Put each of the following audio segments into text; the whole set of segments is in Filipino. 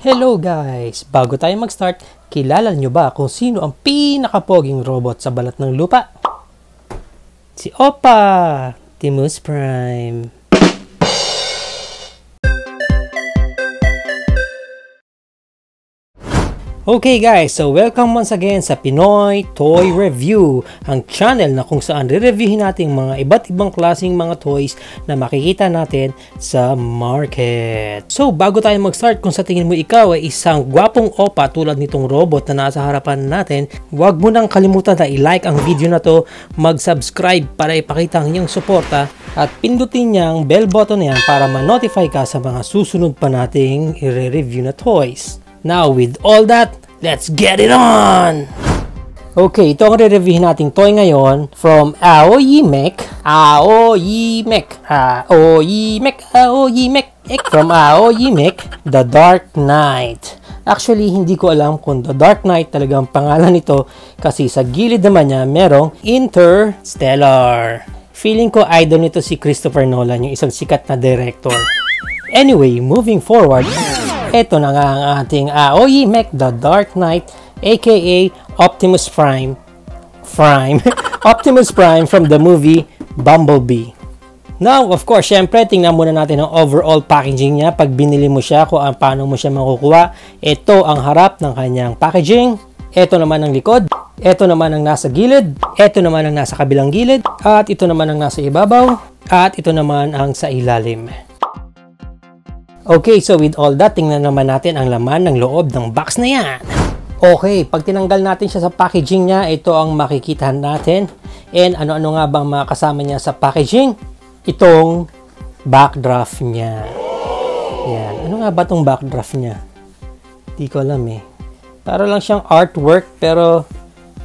Hello guys! Bago tayo mag-start, kilala nyo ba kung sino ang pinakapoging robot sa balat ng lupa? Si Oppa! Optimus Prime. Okay guys, so welcome once again sa Pinoy Toy Review, ang channel na kung saan re-reviewin natin mga iba't ibang klaseng mga toys na makikita natin sa market. So bago tayo mag-start, kung sa tingin mo ikaw ay isang gwapong Oppa tulad nitong robot na nasa harapan natin, huwag mo nang kalimutan na i-like ang video na to, mag-subscribe para ipakita ang inyong suporta, at pindutin niyang bell button na yan para ma-notify ka sa mga susunod pa nating i-review na toys. Now, with all that, let's get it on! Okay, ito ang re-reviewin nating toy ngayon from Aoyimec. From Aoyimec, The Dark Knight. Actually, hindi ko alam kung The Dark Knight talagang pangalan nito kasi sa gilid naman niya merong Interstellar. Feeling ko idol nito si Christopher Nolan, yung isang sikat na director. Anyway, moving forward, ito na nga ang ating Aoyimec The Dark Knight, aka Optimus Prime. Optimus Prime from the movie Bumblebee. Now, of course, syempre, tingnan muna natin ang overall packaging niya. Pag binili mo siya, kung paano mo siya makukuha. Ito ang harap ng kanyang packaging. Ito naman ang likod. Ito naman ang nasa gilid. Ito naman ang nasa kabilang gilid. At ito naman ang nasa ibabaw. At ito naman ang sa ilalim. Okay, so with all that, tingnan naman natin ang laman ng loob ng box na yan. Okay, pag tinanggal natin siya sa packaging niya, ito ang makikita natin. And ano-ano nga bang mga kasama niya sa packaging? Itong backdraft niya. Yan. Ano nga ba itong backdraft niya? Di ko alam eh. Para lang siyang artwork, pero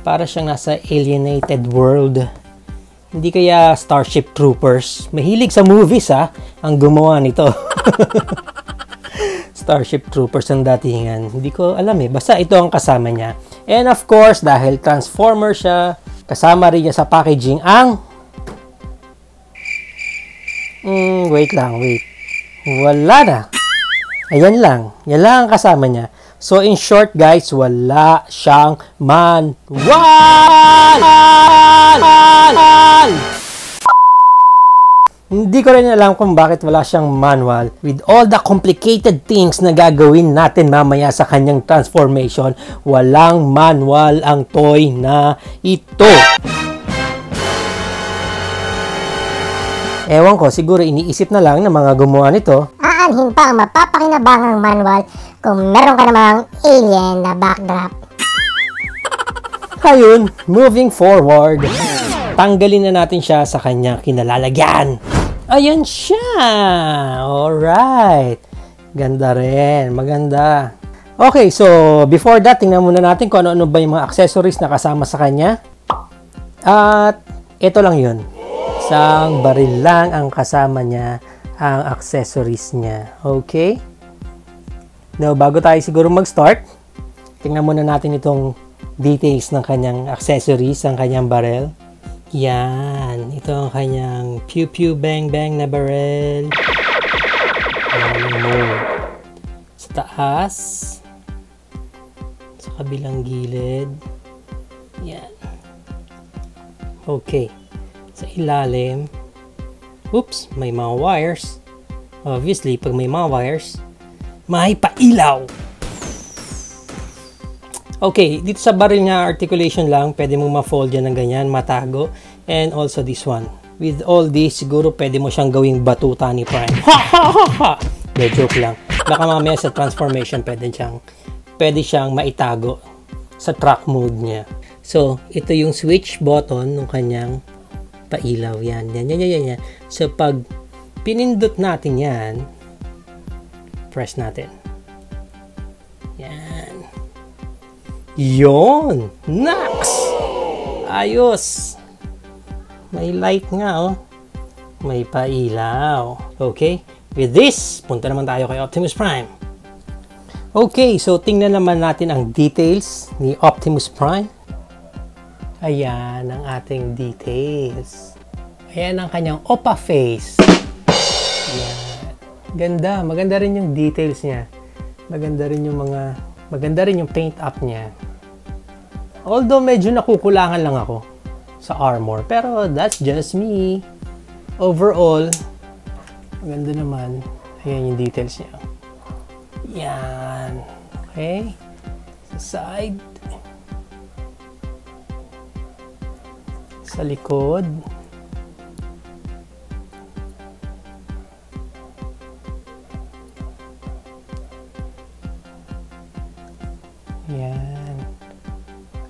para siyang nasa alienated world. Hindi kaya Starship Troopers? Mahilig sa movies ang gumawa nito. Starship Troopers ang datingan. Hindi ko alam eh. Basta ito ang kasama niya. And of course, dahil Transformer siya, kasama rin niya sa packaging ang... wait. Wala na. Ayan lang. Yan lang ang kasama niya. So in short guys, wala siyang manual! Hindi ko rin alam kung bakit wala siyang manual. With all the complicated things na gagawin natin mamaya sa kanyang transformation, walang manual ang toy na ito. Ewan ko, siguro iniisip na lang ng mga gumawa nito. Aanhin pa ang mapapakinabangang manual kung meron ka namang alien na backdrop. Ayun, moving forward. Tanggalin na natin siya sa kanyang kinalalagyan. Ayan siya! Alright. Ganda rin. Maganda. Okay, so before that, tingnan muna natin kung ano-ano ba yung mga accessories na kasama sa kanya. At ito lang yun. Isang baril lang ang kasama niya, ang accessories niya. Okay? Now, bago tayo siguro mag-start, tingnan muna natin itong details ng kanyang accessories, ang kanyang baril. Yan. Ito ang kanyang pew pew bang bang na baril. Sa taas. Sa kabilang gilid. Yan. Okay. Sa ilalim. Oops, may mga wires. Obviously, pag may mga wires, may pailaw. Okay, dito sa baril niya, articulation lang. Pwede mo ma-fold yan ng ganyan, matago. And also this one. With all this, siguro pwede mo siyang gawing batuta ni Prime. Ha ha ha ha! De, joke lang. Baka mamaya sa transformation, pwede siyang maitago sa track mode niya. So, ito yung switch button ng kanyang pailaw. Yan. So, pag pinindot natin yan, press natin. Yan. Yon! Nax! Ayos! May light nga, May pailaw. Okay? With this, punta naman tayo kay Optimus Prime. Okay, so tingnan naman natin ang details ni Optimus Prime. Ayan ang ating details. Ayan ang kanyang Oppa face. Ayan. Ganda. Maganda rin yung details niya. Maganda rin yung paint up niya. Although medyo nakukulangan lang ako sa armor, pero that's just me. Overall, maganda naman. Ayan yung details niya. Yan. Okay. Sa side. Sa likod. Yan.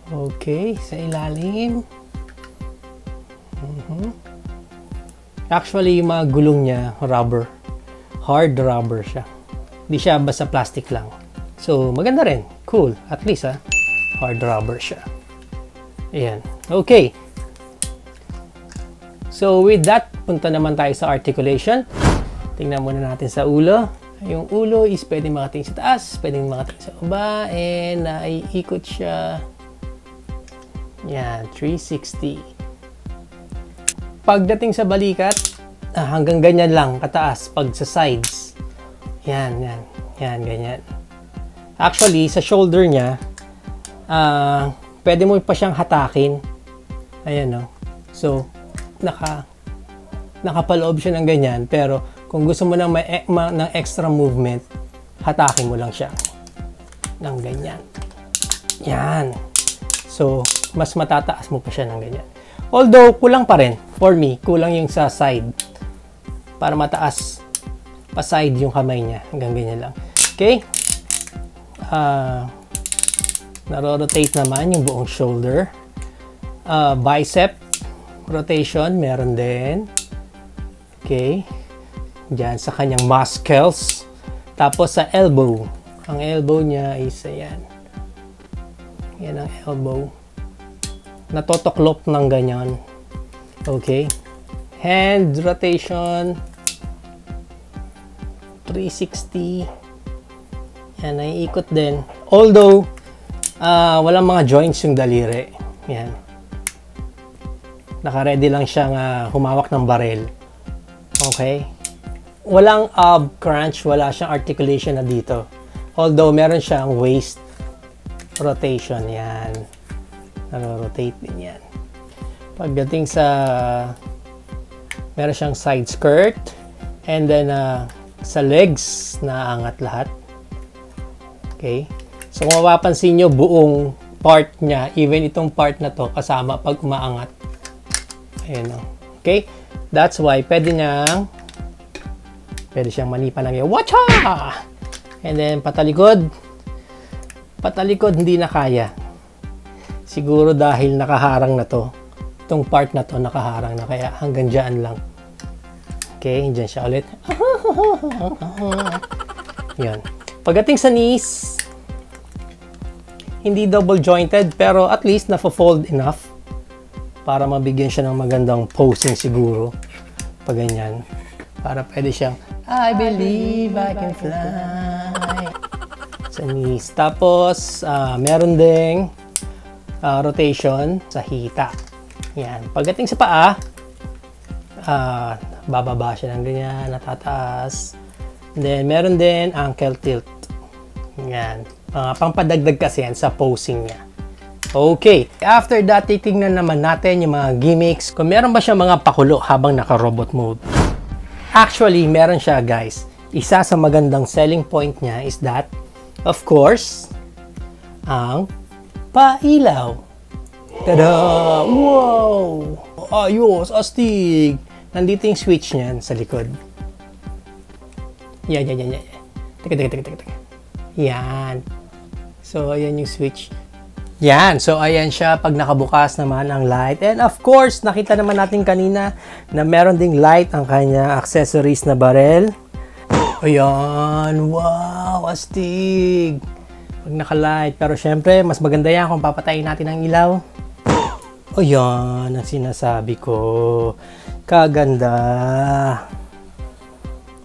Okay, sa ilalim. Actually, yung mga gulong niya, rubber. Hard rubber siya. Hindi siya basta plastic lang. So, maganda rin. Cool. At least, hard rubber siya. Ayan. Okay. So, with that, punta naman tayo sa articulation. Tingnan muna natin sa ulo. Yung ulo is pwedeng makating sa taas, pwedeng makating sa baba, and naiikot siya. Yan, 360. Pagdating sa balikat, hanggang ganyan lang, kataas, pag sa sides. Yan, ganyan. Actually, sa shoulder niya, pwede mo pa siyang hatakin. Ayan, no? So, nakapaloob siya ng ganyan, pero kung gusto mo ng extra movement, hatakin mo lang siya ng ganyan. Yan. So, mas matataas mo pa siya ng ganyan. Although, kulang pa rin. For me, kulang yung sa side. Para mataas pa side yung kamay niya. Hanggang ganyan lang. Okay? Naro-rotate naman yung buong shoulder. Bicep rotation, meron din. Okay? Diyan sa kanyang muscles. Tapos sa elbow. Ang elbow niya is ayan. Yan ang elbow. Natotoklop ng ganyan. Okay. Hand rotation. 360. Yan, naiikot din. Although, walang mga joints yung daliri. Yan. Naka-ready lang siyang humawak ng barel. Okay. Walang ab crunch, wala siyang articulation na dito. Although, meron siyang waist rotation. Yan. Naro-rotate din yan. Pagdating sa meron siyang side skirt, and then sa legs naangat lahat. Okay? So kung mapapansin nyo, buong part niya, even itong part na to, kasama pag umaangat. Ayan o. Okay? That's why pwede siyang manipan ng wacha! And then patalikod. Patalikod hindi na kaya. Siguro dahil nakaharang na to. Itong part na to nakaharang na, kaya hanggang dyan lang. Okay, dyan siya ulit. Yan. Pagdating sa knees, hindi double jointed, pero at least na-fold enough para mabigyan siya ng magandang posing siguro. Pag ganyan. Para pwede siyang, I believe I can fly. Sa knees. Tapos, meron ding rotation sa hita. Yan. Pagdating sa paa, bababa siya ng ganyan, natataas. And then, meron din ankle tilt. Yan. Pangpadagdag kasi yan sa posing niya. Okay. After that, titignan naman natin yung mga gimmicks. Kung meron ba siya mga pakulo habang naka-robot mode. Actually, meron siya, guys. Isa sa magandang selling point niya is that, of course, ang pailaw. Tada! Wow! Ayos! Astig! Nandito yung switch niyan sa likod. Yan. Teka. Yan. So, ayan yung switch. Yan. So, ayan siya pag nakabukas naman ang light. And of course, nakita naman natin kanina na meron ding light ang kanya accessories na barrel. Ayan. Wow! Astig! Pag naka-light. Pero syempre, mas maganda yan kung papatayin natin ang ilaw. O yan ang sinasabi ko. Kaganda.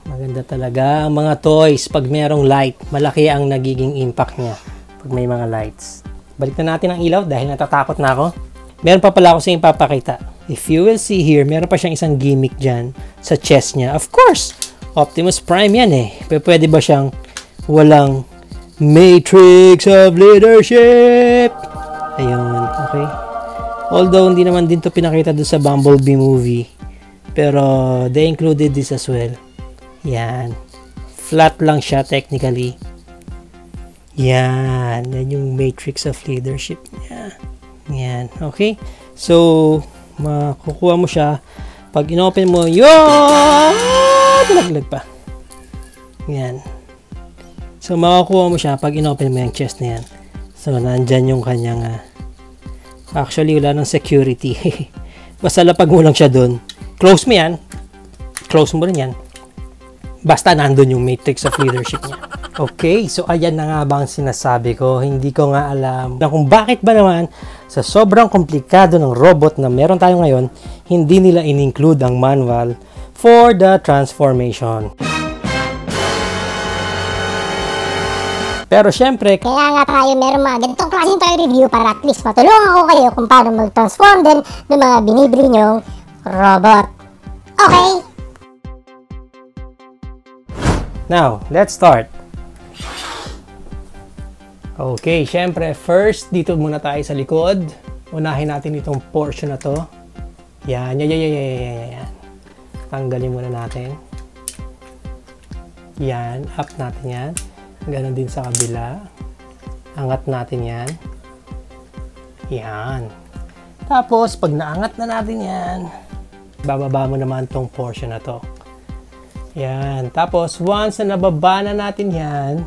Maganda talaga ang mga toys pag merong light. Malaki ang nagiging impact niya pag may mga lights. Balik na natin ang ilaw dahil natatakot na ako. Meron pa pala ako sa inyong papakita. If you will see here, meron pa siyang isang gimmick dyan sa chest niya. Of course, Optimus Prime yan eh. Pwede ba siyang walang Matrix of Leadership. Ayun, okay. Although hindi naman din to pinakita doon sa Bumblebee movie, pero they included this as well. Yan. Flat lang siya technically. Yan. Yan yung Matrix of Leadership niya. Yan. Okay. So, makukuha mo siya. Pag inopen mo, yun! Nalaglag pa. Yan. So, makukuha mo siya pag inopen mo yung chest na yan. So, nandyan yung kanyang actually, wala ng security. Basta lapag mo lang siya dun. Close mo yan. Close mo rin yan. Basta nandun yung Matrix of Leadership niya. Okay, so ayan na nga ba ang sinasabi ko. Hindi ko nga alam na kung bakit ba naman sa sobrang komplikado ng robot na meron tayo ngayon, hindi nila in-include ang manual for the transformation. Pero syempre, kaya nga tayo meron mga ganitong klaseng toy review para at least matulungan ko kayo kung paano mag-transform din ng mga binibili nyong robot. Okay? Now, let's start. Okay, syempre, first, dito muna tayo sa likod. Unahin natin itong portion na to. Yan. Tanggalin muna natin. Yan, up natin yan. Ganon din sa kabila. Angat natin yan. Yan. Tapos, pag naangat na natin yan, bababa mo naman tong portion na to. Yan. Tapos, once na nababa na natin yan,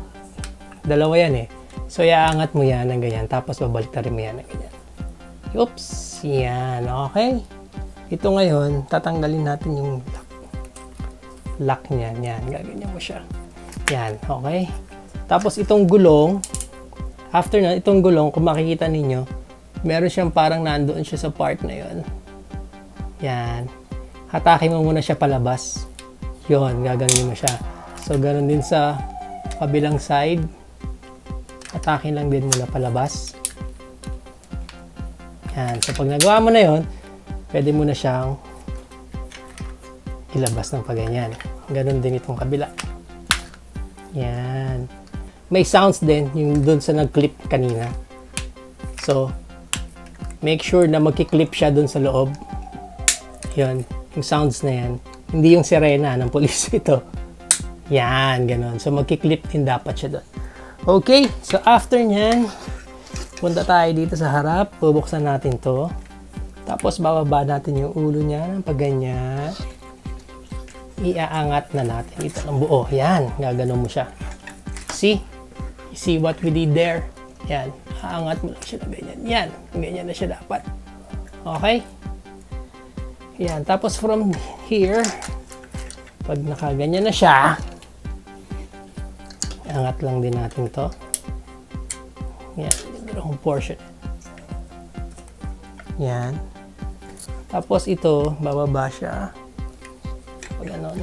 dalawa yan eh. So, iaangat mo yan ng ganyan. Tapos, babalik na rin mo yan ng ganyan. Oops! Yan. Okay. Ito ngayon, tatanggalin natin yung lock niyan. Yan. Gaganyan mo siya. Yan. Okay. Tapos, itong gulong, after na, itong gulong, kung makikita ninyo, meron siyang parang nandoon siya sa part na yon. Yan. Hatakin mo muna siya palabas. Yon, gaganin mo siya. So, ganoon din sa kabilang side. Hatakin lang din muna palabas. Yan. So, pag nagawa mo na yon, pwede mo na siyang ilabas ng paganyan. Ganoon din itong kabila. Yan. May sounds din yung dun sa nag-clip kanina. So, make sure na magki-clip siya dun sa loob. Yan. Yung sounds na yan. Hindi yung sirena ng police ito. Yan, ganun. So, magki-clip din dapat siya doon. Okay, so after nyan, punta tayo dito sa harap. Bubuksan natin to. Tapos, bababa natin yung ulo niya ng pagganyan. Iaangat na natin ito ng buo. Yan, gaganon mo siya. See? You see what we did there? Yan, aangat mo lang siya ng ganyan. Yan, ganyan na siya dapat. Okay? Yan, tapos from here, pag nakaganyan na siya, angat lang din natin to. Yan, yung portion. Yan. Tapos ito, bababa siya. Pag ano.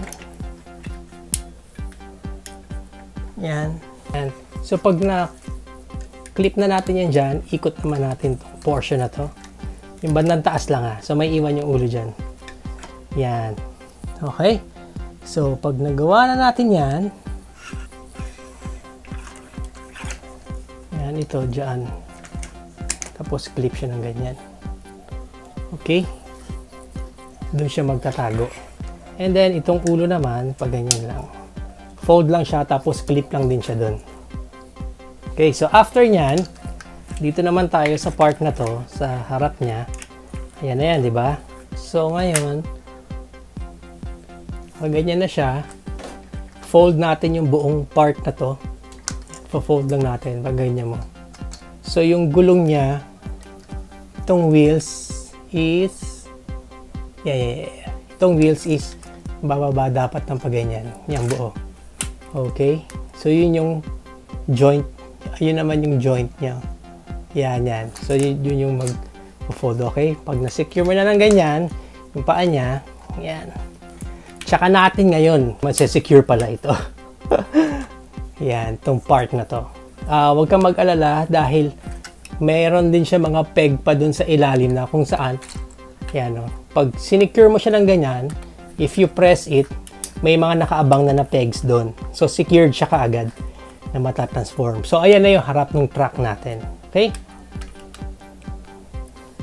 Yan. Yan. So pag na-clip na natin yan dyan, ikot naman natin itong portion na to. Yung bandang taas lang ha. So may iwan yung ulo dyan. Yan. Okay. So pag nagawa na natin yan, yan ito dyan. Tapos clip siya ng ganyan. Okay. Doon siya magtatago. And then itong ulo naman, pag ganyan lang. Fold lang siya, tapos clip lang din siya doon. Okay, so after nyan, dito naman tayo sa part na to, sa harap niya. Ayan na yan, di ba? So ngayon, pag ganyan na siya, fold natin yung buong part na to. Fold lang natin, pag ganyan mo. So yung gulong niya, itong wheels is, itong wheels is, bababa dapat ng pag ganyan, yung buo. Okay? So yun yung joint, ayun naman yung joint niya. Yan. So, yun yung mag-fold, okay? Pag na-secure mo na ng ganyan, yung paa niya, yan. Tsaka natin ngayon, masesecure pala ito. Yan, itong part na to. Huwag kang mag-alala dahil mayroon din siya mga peg pa dun sa ilalim na kung saan. Yan, no? Pag sinecure mo siya ng ganyan, if you press it, may mga nakaabang na pegs dun. So, secured siya kaagad. na matatransform. So, ayan na yung harap ng truck natin. Okay?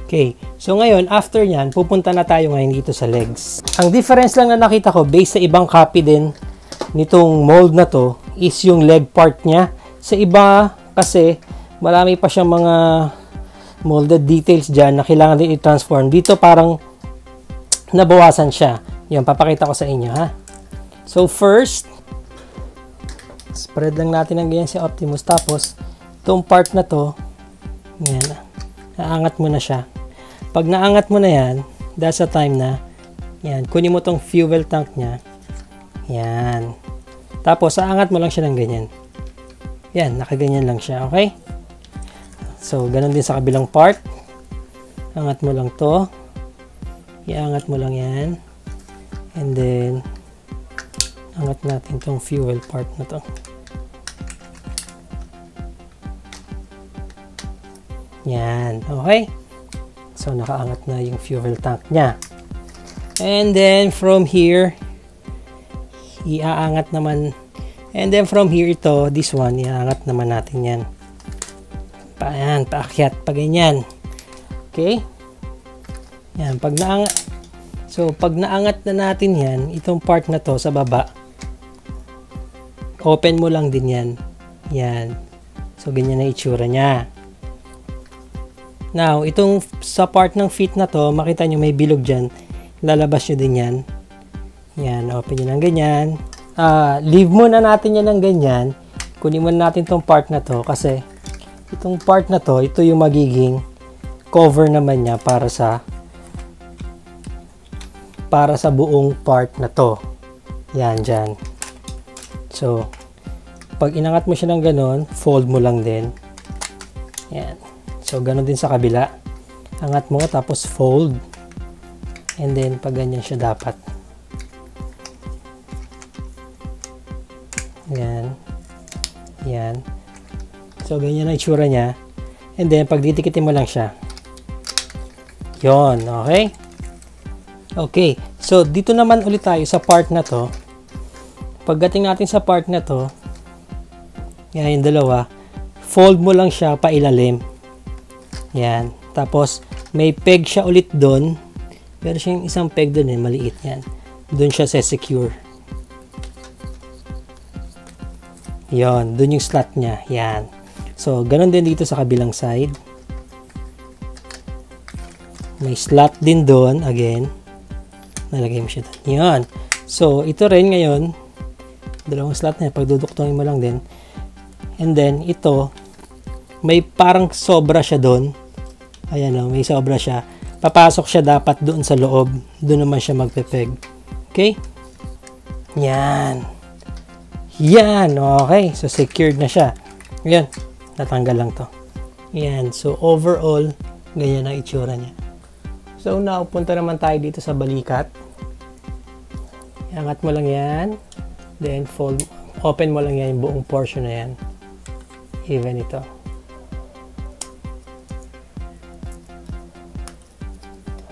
Okay. So, ngayon, after nyan, pupunta na tayo ngayon dito sa legs. Ang difference lang na nakita ko, based sa ibang copy din nitong mold na to, is yung leg part niya. Sa iba, kasi, marami pa siyang mga molded details dyan na kailangan din i-transform. Dito, parang nabawasan siya. Yan, papakita ko sa inyo, ha? So, first, spread lang natin ng ganyan si Optimus. Tapos, itong part na to, yan, naangat mo na siya. Pag naangat mo na yan, that's the time na, yan, kunin mo tong fuel tank niya. Yan. Tapos, aangat mo lang siya ng ganyan. Yan, nakaganyan lang siya, okay? So, ganun din sa kabilang part. Angat mo lang to. Iangat mo lang yan. And then, angat natin tong fuel part na to. Yan, okay? So, nakaangat na yung fuel tank niya. And then, from here, iaangat naman. And then, from here ito, this one, iaangat naman natin yan. Ayan, paakyat, pa ganyan. Okay? Yan, pag naangat. So, pag naangat na natin yan, itong part na to sa baba, open mo lang din yan. Yan. So, ganyan na itsura niya. Now, itong sa part ng feet na to, makita nyo may bilog dyan. Lalabas nyo din yan. Yan, open nyo ng ganyan. Leave muna natin yan ng ganyan. Kunin muna natin itong part na to kasi itong part na to, ito yung magiging cover naman niya para sa buong part na to. Yan, dyan. So, pag inangat mo siya ng ganon, fold mo lang din. Yan. So, ganon din sa kabila. Angat mo, tapos fold. And then, pag ganyan siya dapat. Yan. Yan. So, ganyan ang itsura niya. And then, pag ditikitin mo lang siya. Yon, okay? Okay. So, dito naman ulit tayo sa part na to. Pagdating natin sa part na to, yan yung dalawa, fold mo lang siya pailalim. Yan. Tapos, may peg siya ulit doon. Pero siyang isang peg doon maliit yan. Doon siya secure. Yon, doon yung slot niya. Yan. So, ganun din dito sa kabilang side. May slot din doon. Again. Nalagay mo siya doon. Yan. So, ito rin ngayon. Dalawang slot na yan. Pagduduktongin mo lang din. And then, ito, may parang sobra siya doon. Ayan o, may sobra siya. Papasok siya dapat doon sa loob. Doon naman siya magpepeg. Okay? Yan. Yan. Okay. So, secured na siya. Yan. Natanggal lang to. Yan. So, overall, ganyan ang itsura niya. So, now, punta naman tayo dito sa balikat. Iangat mo lang yan. Then, fold. Open mo lang yan yung buong portion na yan. Even ito.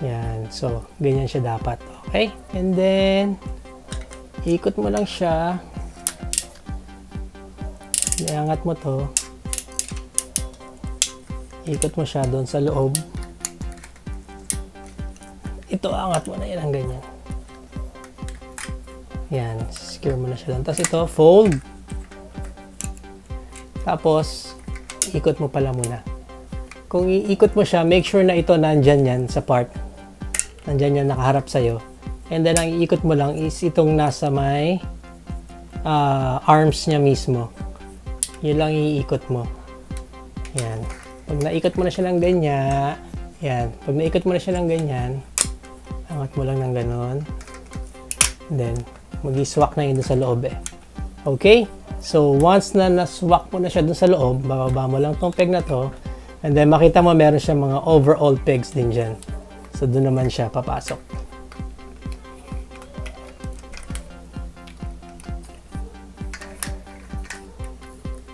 Yan. So, ganyan siya dapat. Okay? And then, ikot mo lang siya. Iangat mo to. Ikot mo siya doon sa loob. Ito, angat mo na yan ang ganyan. Yan. Secure mo na siya doon. Tapos ito, fold. Tapos, ikot mo pala muna. Kung iikot mo siya, make sure na ito nandyan yan sa part. Nandyan yan nakaharap sa'yo. And then, ang iikot mo lang is itong nasa may arms niya mismo. Yun lang iikot mo. Yan. Pag naikot mo na siya ng ganyan, yan. Pag naikot mo na siya ng ganyan, angat mo lang ng ganon. And then, mag-i-swak na yun sa loob eh. Okay? So, once na naswak mo na siya dun sa loob, bababa mo lang tong peg na to. And then, makita mo meron siya mga overall pegs din dyan. So, dun naman siya papasok.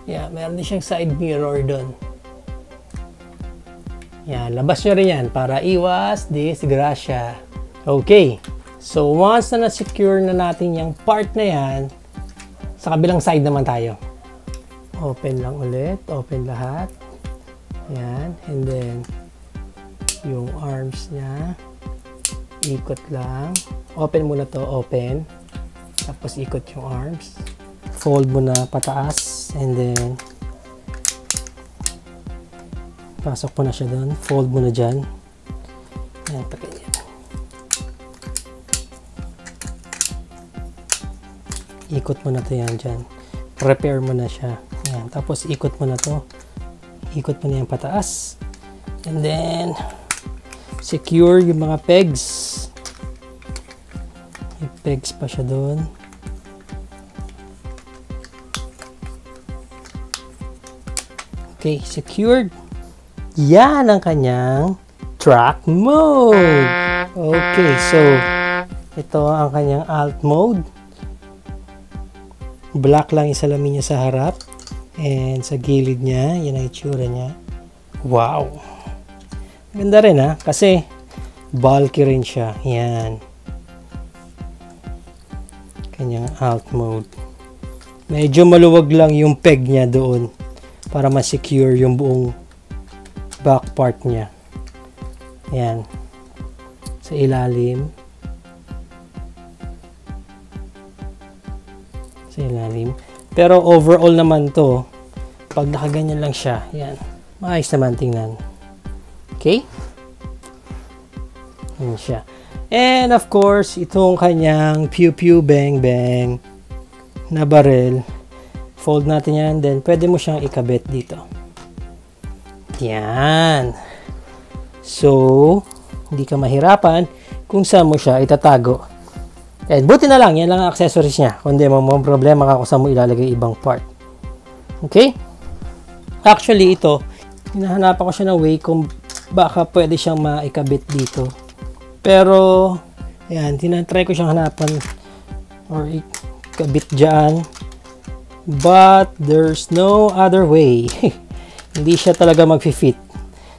Yeah, meron din siyang side mirror dun. Yan, labas nyo rin yan para iwas disgrasya. Okay. So, once na na-secure na natin yung part na yan, sa kabilang side naman tayo. Open lang ulit. Open lahat. Yan. And then, yung arms niya. Ikot lang. Open muna to. Open. Tapos ikot yung arms. Fold mo na pataas. And then, pasok mo na siya doon. Fold mo na dyan. Yan. Paganyan. Ikot mo na to yan dyan. Prepare mo na siya. Yan. Tapos ikot mo na to. Ikot mo na yung pataas. And then, secure yung mga pegs. May pegs pa siya doon. Okay, secured. Yan ang kanyang track mode. Okay, so ito ang kanyang alt mode. Black lang yung salamin niya sa harap. And sa gilid niya, yan ang itsura niya. Wow! Ganda rin ha, kasi bulky rin siya. Yan. Kanyang alt mode. Medyo maluwag lang yung peg niya doon para ma-secure yung buong back part niya. Yan. Sa ilalim. Sa ilalim. Pero overall naman to, pag nakaganyan lang siya, yan. Maayos naman tingnan. Okay? Yan siya. And of course, itong kanyang pew pew bang bang na barrel. Fold natin yan. Then, pwede mo siyang ikabit dito. Yan. So, hindi ka mahirapan kung saan mo siya itatago. And buti na lang, yan lang ang accessories niya. Kundi mo problema ka kung saan mo ilalagay ibang part. Okay? Actually, ito, hinahanapan ko siya ng way kung baka pwede siyang maikabit dito. Pero, yan, tinatry ko siyang hanapan or ikabit dyan. But, there's no other way. Hindi siya talaga mag-fit.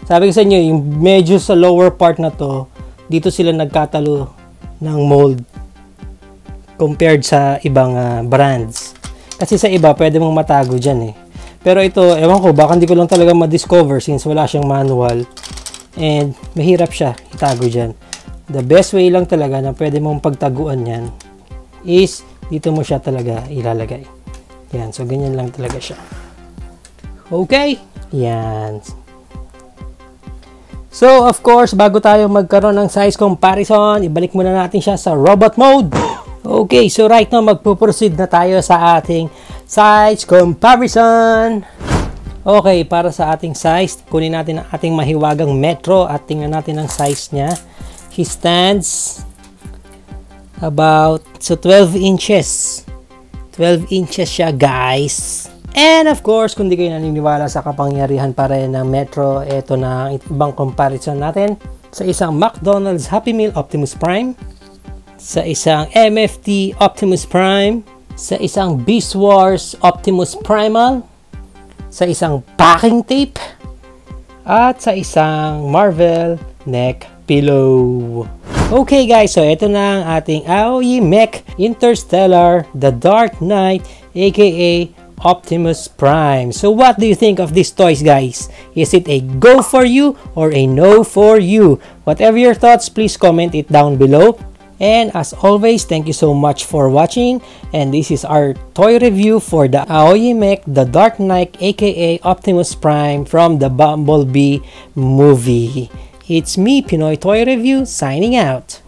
Sabi ko sa inyo, yung medyo sa lower part na to, dito sila nagkatalo ng mold compared sa ibang brands. Kasi sa iba, pwede mong matago dyan eh. Pero ito, ewan ko, baka hindi ko lang talaga ma-discover since wala siyang manual. And mahirap siya itago dyan. The best way lang talaga na pwede mong pagtaguan yan is dito mo siya talaga ilalagay. Yan, so ganyan lang talaga siya. Okay? Yan. So, of course, bago tayo magkaroon ng size comparison, ibalik muna natin siya sa robot mode. Okay, so right now magpo-proceed na tayo sa ating size comparison. Okay, para sa ating size, kunin natin ang ating mahiwagang metro at tingnan natin ang size niya. He stands about 12 inches. 12 inches siya, guys. And of course, kung di kayo naniniwala sa kapangyarihan pa rin ng metro, ito na ang ibang comparison natin sa isang McDonald's Happy Meal Optimus Prime, sa isang MFT Optimus Prime, sa isang Beast Wars Optimus Primal, sa isang packing tape, at sa isang Marvel neck pillow. Okay guys, so ito na ang ating Aoyi Mech Interstellar The Dark Knight aka Optimus Prime. So what do you think of these toys, guys? Is it a go for you or a no for you? Whatever your thoughts, please comment it down below. And as always, thank you so much for watching. And this is our toy review for the Aoyi Mech The Dark Knight aka Optimus Prime from the Bumblebee movie. It's me, Pinoy Toy Review, signing out.